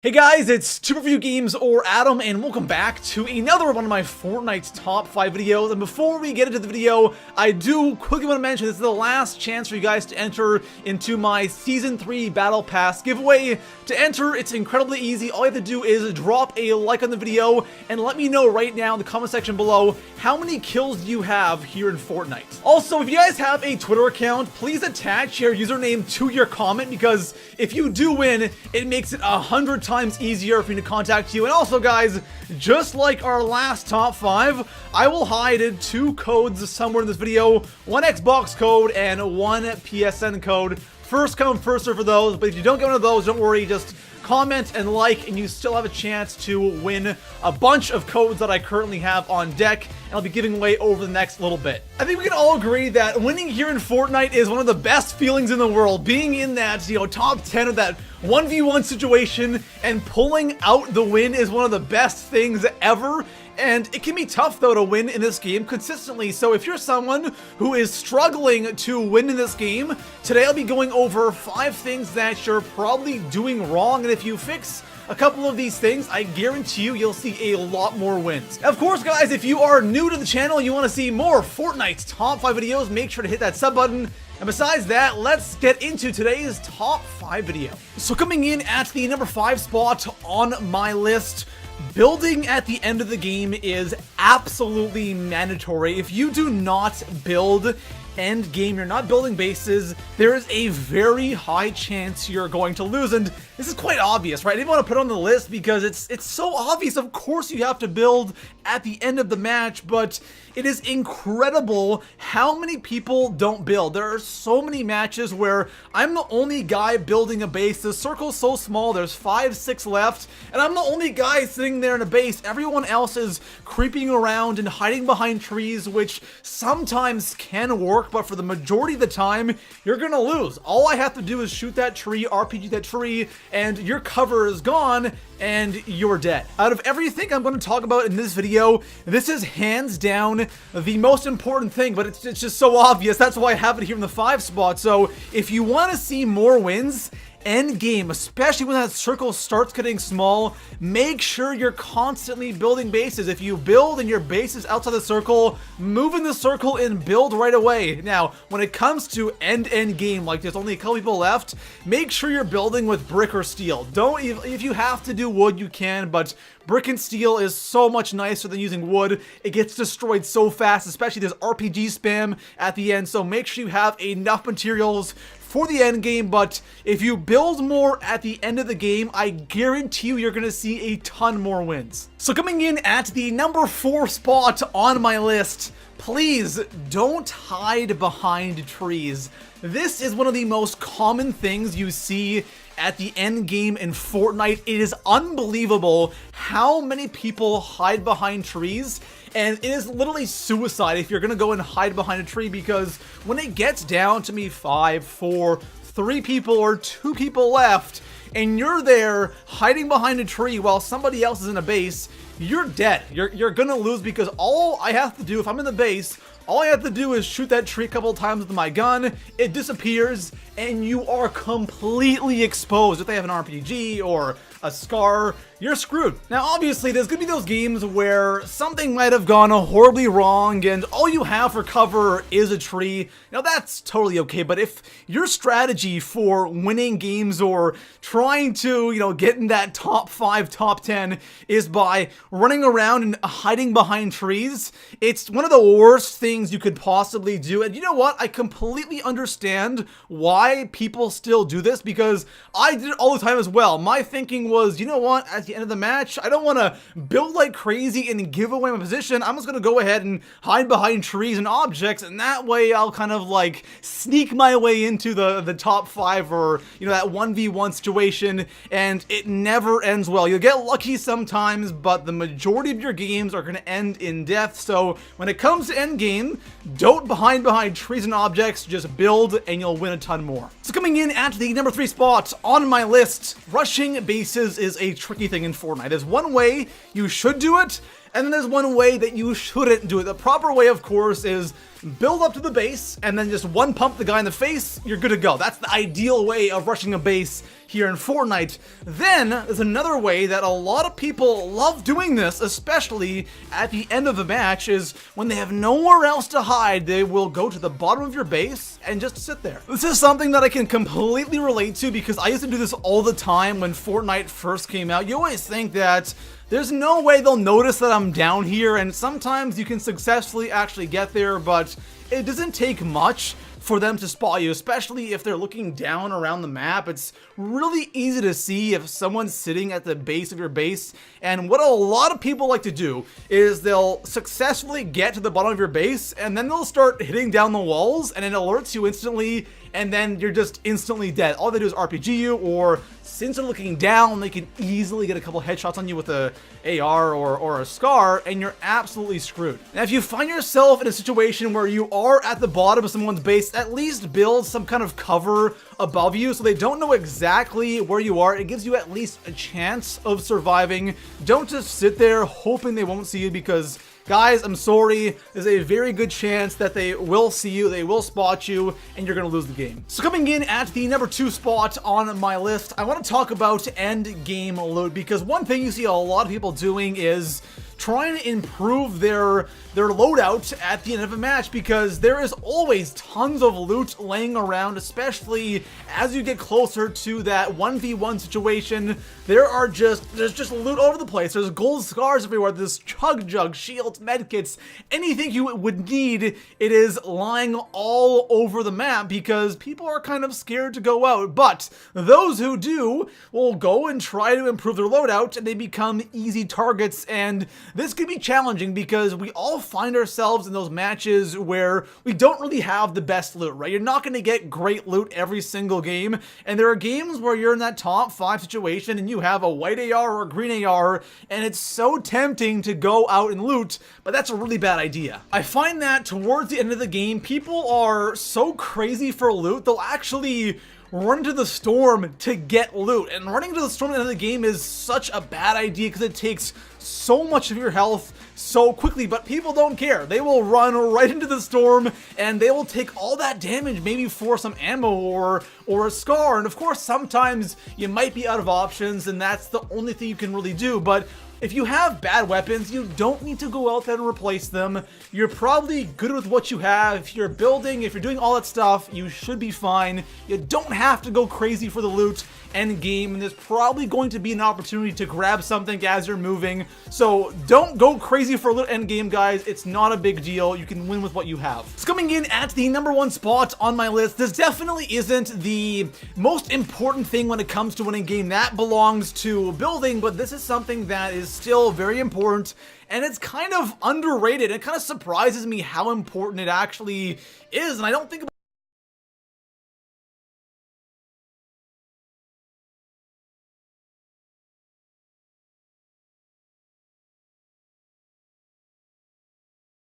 Hey guys, it's TwoReviewGames or Adam, and welcome back to another one of my Fortnite top 5 videos. And before we get into the video, I do quickly want to mention this is the last chance for you guys to enter into my Season 3 Battle Pass giveaway. To enter, it's incredibly easy. All you have to do is drop a like on the video and let me know right now in the comment section below how many kills you have here in Fortnite. Also, if you guys have a Twitter account, please attach your username to your comment, because if you do win, it makes it 100 times easier for me to contact you. And also, guys, just like our last top 5, I will hide 2 codes somewhere in this video, one Xbox code and one PSN code. First come, first serve for those, but if you don't get one of those, don't worry, just comment and like, and you still have a chance to win a bunch of codes that I currently have on deck, and I'll be giving away over the next little bit. I think we can all agree that winning here in Fortnite is one of the best feelings in the world. Being in that, top 10 of that 1v1 situation and pulling out the win is one of the best things ever. And it can be tough, though, to win in this game consistently. So if you're someone who is struggling to win in this game, today I'll be going over 5 things that you're probably doing wrong. And if you fix a couple of these things, I guarantee you'll see a lot more wins. Of course, guys, if you are new to the channel and you want to see more Fortnite's top 5 videos, make sure to hit that sub button. And besides that, let's get into today's top 5 video. So coming in at the number 5 spot on my list, building at the end of the game is absolutely mandatory. If you do not build end game, you're not building bases, there is a very high chance you're going to lose. And this is quite obvious, right? I didn't want to put it on the list because it's so obvious. Of course you have to build at the end of the match, but it is incredible how many people don't build. There are so many matches where I'm the only guy building a base. The circle's so small, there's 5, 6 left, and I'm the only guy sitting there in a base. Everyone else is creeping around and hiding behind trees, which sometimes can work, but for the majority of the time, you're gonna lose. All I have to do is shoot that tree, RPG that tree, and your cover is gone, and you're dead. Out of everything I'm going to talk about in this video, this is hands down the most important thing, but it's just so obvious. That's why I have it here in the 5 spot. So if you want to see more wins end game, especially when that circle starts getting small, make sure you're constantly building bases. If you build and your base is outside the circle, move in the circle and build right away. Now, when it comes to end game, like there's only a couple people left, make sure you're building with brick or steel. Don't, if you have to do wood, you can, but brick and steel is so much nicer than using wood. It gets destroyed so fast, especially there's RPG spam at the end, so make sure you have enough materials for the end game. But if you build more at the end of the game, I guarantee you're going to see a ton more wins. So coming in at the number 4 spot on my list, please don't hide behind trees. This is one of the most common things you see at the end game in Fortnite. It is unbelievable how many people hide behind trees, and it is literally suicide if you're gonna go and hide behind a tree, because when it gets down to me 5, 4, 3 people or 2 people left, and you're there hiding behind a tree while somebody else is in a base, you're dead. You're gonna lose, because all I have to do, if I'm in the base, all I have to do is shoot that tree a couple of times with my gun, it disappears, and you are completely exposed. If they have an RPG or a scar, you're screwed. Now, obviously, there's gonna be those games where something might have gone horribly wrong and all you have for cover is a tree. Now, that's totally okay, but if your strategy for winning games or trying to, get in that top 5, top 10 is by running around and hiding behind trees, it's one of the worst things you could possibly do. And you know what? I completely understand why people still do this, because I did it all the time as well. My thinking was, you know what, at the end of the match, I don't want to build like crazy and give away my position. I'm just going to go ahead and hide behind trees and objects, and that way I'll kind of like sneak my way into the top 5 or, that 1v1 situation, and it never ends well. You'll get lucky sometimes, but the majority of your games are going to end in death. So when it comes to end game, don't hide behind trees and objects, just build and you'll win a ton more. So coming in at the number 3 spot on my list, rushing bases is a tricky thing in Fortnite. There's one way you should do it, and then there's one way that you shouldn't do it. The proper way, of course, is build up to the base, and then just one pump the guy in the face, you're good to go. That's the ideal way of rushing a base here in Fortnite. Then there's another way that a lot of people love doing this, especially at the end of the match, is when they have nowhere else to hide, they will go to the bottom of your base and just sit there. This is something that I can completely relate to because I used to do this all the time when Fortnite first came out. You always think that there's no way they'll notice that I'm down here, and sometimes you can successfully actually get there, but it doesn't take much for them to spot you, especially if they're looking down around the map. It's really easy to see if someone's sitting at the base of your base, and what a lot of people like to do is they'll successfully get to the bottom of your base, and then they'll start hitting down the walls, and it alerts you instantly, and then you're just instantly dead. All they do is RPG you, or since they're looking down, they can easily get a couple headshots on you with a AR or a SCAR, and you're absolutely screwed. Now, if you find yourself in a situation where you are at the bottom of someone's base, at least build some kind of cover above you so they don't know exactly where you are. It gives you at least a chance of surviving. Don't just sit there hoping they won't see you, because guys, I'm sorry, there's a very good chance that they will see you, they will spot you, and you're gonna lose the game. So coming in at the number 2 spot on my list, I want to talk about end game loot, because one thing you see a lot of people doing is trying to improve their loadout at the end of a match, because there is always tons of loot laying around, especially as you get closer to that 1v1 situation. There's just loot over the place. There's gold scars everywhere. There's chug jug, shields, medkits, anything you would need. It is lying all over the map because people are kind of scared to go out. But those who do will go and try to improve their loadout, and they become easy targets. And this can be challenging because we all find ourselves in those matches where we don't really have the best loot, right? You're not going to get great loot every single game, and there are games where you're in that top 5 situation and you have a white AR or a green AR, and it's so tempting to go out and loot, but that's a really bad idea. I find that towards the end of the game, people are so crazy for loot, they'll actually run into the storm to get loot, and running into the storm at the end of the game is such a bad idea because it takes so much of your health so quickly, but people don't care. They will run right into the storm and they will take all that damage, maybe for some ammo or a SCAR, and of course sometimes you might be out of options and that's the only thing you can really do. But if you have bad weapons, you don't need to go out there and replace them. You're probably good with what you have. If you're building, if you're doing all that stuff, you should be fine. You don't have to go crazy for the loot end game, and there's probably going to be an opportunity to grab something as you're moving. So don't go crazy for a loot end game, guys. It's not a big deal. You can win with what you have. So coming in at the number 1 spot on my list, this definitely isn't the most important thing when it comes to winning game. That belongs to building, but this is something that is still very important, and it's kind of underrated. It kind of surprises me how important it actually is, and I don't think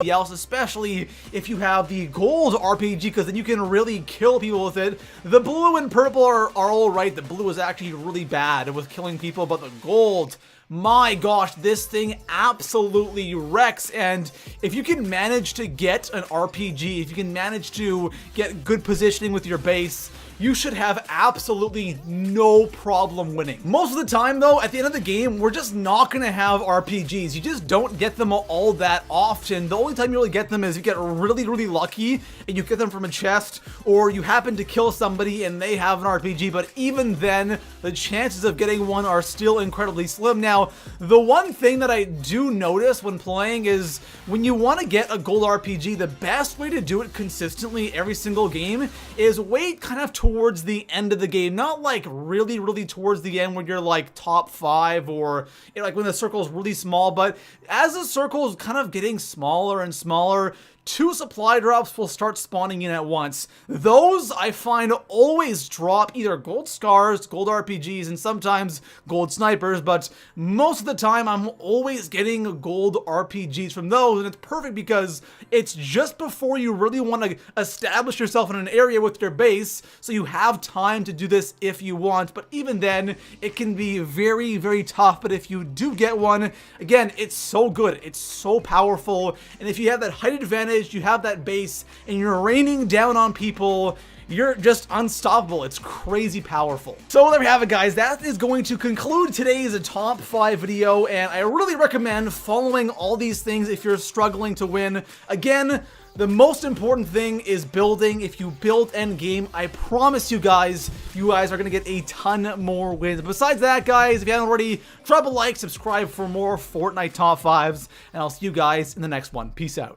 else, especially if you have the gold RPG, because then you can really kill people with it. The blue and purple are all right. The blue is actually really bad with killing people, but the gold, my gosh, this thing absolutely wrecks. And if you can manage to get an RPG, if you can manage to get good positioning with your base, you should have absolutely no problem winning. Most of the time though, at the end of the game, we're just not gonna have RPGs. You just don't get them all that often. The only time you really get them is you get really, really lucky and you get them from a chest, or you happen to kill somebody and they have an RPG, but even then, the chances of getting one are still incredibly slim. Now, the one thing that I do notice when playing is when you want to get a gold RPG, the best way to do it consistently every single game is wait kind of towards the end of the game, not like really towards the end when you're like top 5 or like when the circle is really small, but as the circle is kind of getting smaller and smaller, 2 supply drops will start spawning in at once. Those I find always drop either gold scars, gold RPGs, and sometimes gold snipers, but most of the time I'm always getting gold RPGs from those, and it's perfect because it's just before you really want to establish yourself in an area with your base, so you have time to do this if you want. But even then, it can be very tough. But if you do get one, again, it's so good, it's so powerful, and if you have that height advantage advantage, you have that base, and you're raining down on people, you're just unstoppable. It's crazy powerful. So there we have it, guys. That is going to conclude today's top 5 video, and I really recommend following all these things if you're struggling to win. Again, the most important thing is building. If you build end game, I promise you guys are going to get a ton more wins. Besides that, guys, if you haven't already, drop a like, subscribe for more Fortnite top 5s, and I'll see you guys in the next one. Peace out.